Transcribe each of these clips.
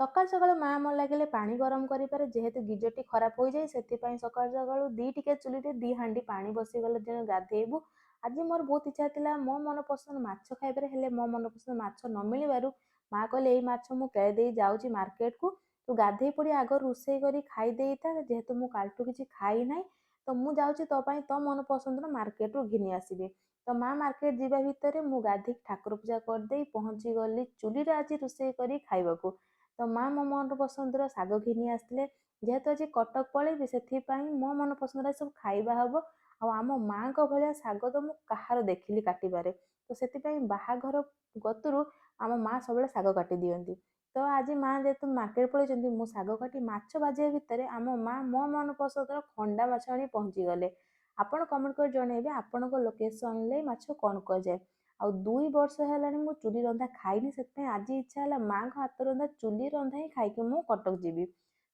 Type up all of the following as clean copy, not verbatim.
ସକାଳୁ ସକାଳୁ ମା ନ ଲାଗିଲେ ପାଣି ଗରମ କରିପାରେ, ଯେହେତୁ ଗିଜରଟି ଖରାପ ହୋଇଯାଏ ସେଥିପାଇଁ ସକାଳୁ ସକାଳୁ ଟିକେ ଚୁଲିରେ 2 ହାଣ୍ଡି ପାଣି ବସିଗଲେ ଯେନ ଗାଧେଇବୁ। ଆଜି ମୋର ବହୁତ ଇଚ୍ଛା ଥିଲା ମୋ ମନ ପସନ୍ଦ ମାଛ ଖାଇବାରେ, ହେଲେ ମୋ ମନ ପସନ୍ଦ ମାଛ ନ ମିଳିବାରୁ ମା କହିଲେ ଏଇ ମାଛ ମୁଁ କିଣି ଦେଇ ଯାଉଛି ମାର୍କେଟକୁ, ତୁ ଗାଧେଇ ପଡ଼ି ଆଗ ରୋଷେଇ କରି ଖାଇ ଦେଇଥା, ଯେହେତୁ ମୁଁ କାଲିଠୁ କିଛି ଖାଇ ନାହିଁ ତ ମୁଁ ଯାଉଛି ତୋ ପାଇଁ ତୋ ମନ ପସନ୍ଦର ମାର୍କେଟରୁ ଘିନି ଆସିବି। ତ ମା ମାର୍କେଟ ଯିବା ଭିତରେ ମୁଁ ଗାଧେଇକି ଠାକୁର ପୂଜା କରିଦେଇ ପହଞ୍ଚି ଗଲି ଚୁଲିରେ ଆଜି ରୋଷେଇ କରି ଖାଇବାକୁ। ତ ମା ମୋ ମନ ପସନ୍ଦର ଶାଗ ଘିନି ଆସିଥିଲେ, ଯେହେତୁ ଆଜି କଟକ ପଳେଇବି ସେଥିପାଇଁ ମୋ ମନ ପସନ୍ଦର ସବୁ ଖାଇବା ହବ। ଆଉ ଆମ ମାଙ୍କ ଭଳିଆ ଶାଗ ତ ମୁଁ କାହାର ଦେଖିଲି କାଟିବାରେ, ତ ସେଥିପାଇଁ ବାହାଘର ଗତରୁ ଆମ ମା ସବୁବେଳେ ଶାଗ କାଟି ଦିଅନ୍ତି। ତ ଆଜି ମା ଯେହେତୁ ମାର୍କେଟ ପଳେଇଛନ୍ତି, ମୁଁ ଶାଗ କାଟି ମାଛ ଭାଜିବା ଭିତରେ ଆମ ମା ମୋ ମନ ପସନ୍ଦର ଖଣ୍ଡା ମାଛ ଆଣି ପହଞ୍ଚିଗଲେ। ଆପଣ କମେଣ୍ଟ କରି ଜଣେଇବେ ଆପଣଙ୍କ ଲୋକେସନରେ ମାଛ କଣ କୁହାଯାଏ। ଆଉ 2 ବର୍ଷ ହେଲାଣି ମୁଁ ଚୁଲି ରନ୍ଧା ଖାଇନି, ସେଥିପାଇଁ ଆଜି ଇଚ୍ଛା ହେଲା ମାଙ୍କ ହାତ ରନ୍ଧା ଚୁଲି ରନ୍ଧା ହିଁ ଖାଇକି ମୁଁ କଟକ ଯିବି।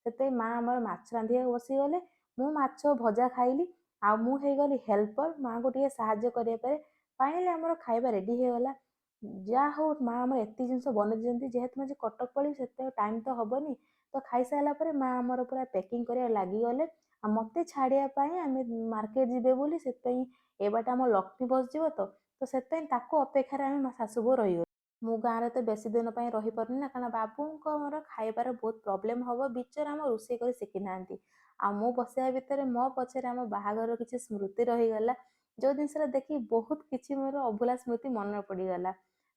ସେଥିପାଇଁ ମା ଆମର ମାଛ ରାନ୍ଧିବାକୁ ବସିଗଲେ, ମୁଁ ମାଛ ଭଜା ଖାଇଲି। ଆଉ ମୁଁ ହେଇଗଲି ହେଲ୍ପର, ମାଙ୍କୁ ଟିକେ ସାହାଯ୍ୟ କରିବା ପାଇଁ। ଫାଇନାଲି ଆମର ଖାଇବା ରେଡି ହେଇଗଲା। ଯାହା ହଉ ମା ଆମର ଏତେ ଜିନିଷ ବନେଇ ଦିଅନ୍ତି, ଯେହେତୁ ମୁଁ ଆଜି କଟକ ପଳେଇବି ସେଥିପାଇଁ ଟାଇମ୍ ତ ହବନି। ତ ଖାଇସାରିଲା ପରେ ମା ଆମର ପୁରା ପ୍ୟାକିଂ କରିବା ଲାଗିଗଲେ। ଆଉ ମୋତେ ଛାଡ଼ିବା ପାଇଁ ଆମେ ମାର୍କେଟ ଯିବେ ବୋଲି, ସେଥିପାଇଁ ଏ ବାଟେ ଆମ ଲକ୍ଷ୍ମୀ ବସ୍ ଯିବ ତ ସେଥିପାଇଁ ତାକୁ ଅପେକ୍ଷାରେ ଆମେ ମୋ ଶାଶୁ ବୋହୂ ରହିଗଲୁ। ମୁଁ ଗାଁରେ ତ ବେଶୀ ଦିନ ପାଇଁ ରହିପାରୁନି ନା, କାରଣ ବାବୁଙ୍କ ମୋର ଖାଇବାର ବହୁତ ପ୍ରୋବ୍ଲେମ୍ ହବ, ବିଚରା ଆମ ରୋଷେଇ କରି ଶିଖିନାହାନ୍ତି। ଆଉ ମୁଁ ବସିବା ଭିତରେ ମୋ ପଛରେ ଆମ ବାହାଘରର କିଛି ସ୍ମୃତି ରହିଗଲା, ଯେଉଁ ଜିନିଷଟା ଦେଖି ବହୁତ କିଛି ମୋର ଅଭୁଲା ସ୍ମୃତି ମନେ ପଡ଼ିଗଲା।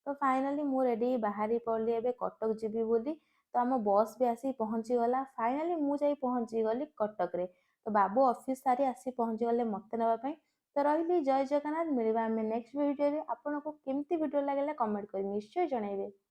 ତ ଫାଇନାଲି ମୁଁ ରେଡ଼ି ବାହାରି ପଡ଼ିଲି ଏବେ କଟକ ଯିବି ବୋଲି। ତ ଆମ ବସ୍ ବି ଆସି ପହଞ୍ଚିଗଲା। ଫାଇନାଲି ମୁଁ ଯାଇ ପହଞ୍ଚିଗଲି କଟକରେ। ତ ବାବୁ ଅଫିସ ସାରି ଆସି ପହଞ୍ଚିଗଲେ ମୋତେ ନେବା ପାଇଁ। ତ ରହିଲି, ଜୟ ଜଗନ୍ନାଥ। ମିଳିବା ଆମେ ନେକ୍ସଟ ଭିଡ଼ିଓରେ। ଆପଣଙ୍କୁ କେମିତି ଭିଡ଼ିଓ ଲାଗିଲା କମେଣ୍ଟ କରି ନିଶ୍ଚୟ ଜଣାଇବେ।